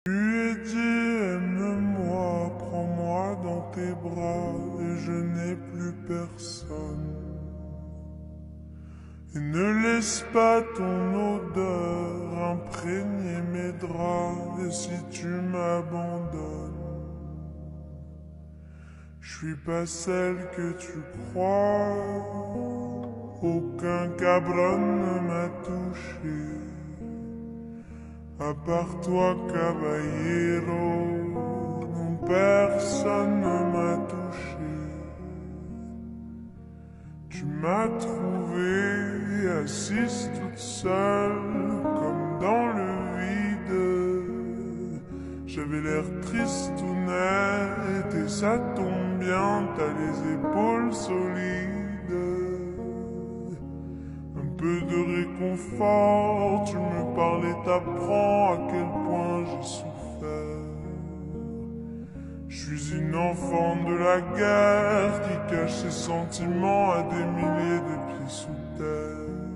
Tu lui ai dit, aime-moi, prends-moi dans tes bras, et je n'ai plus personne. Et ne laisse pas ton odeur imprégner mes draps, et si tu m'abandonnes, je suis pas celle que tu crois, aucun cabron ne m'a touché. À part toi, caballero, non, personne ne m'a touché. Tu m'as trouvé assise toute seule, comme dans le vide. J'avais l'air triste ou net, et ça tombe bien, t'as les épaules solides. Un peu de réconfort, tu me parlais, t'apprends à quel point j'ai souffert. Je suis une enfant de la guerre qui cache ses sentiments à des milliers de pieds sous terre.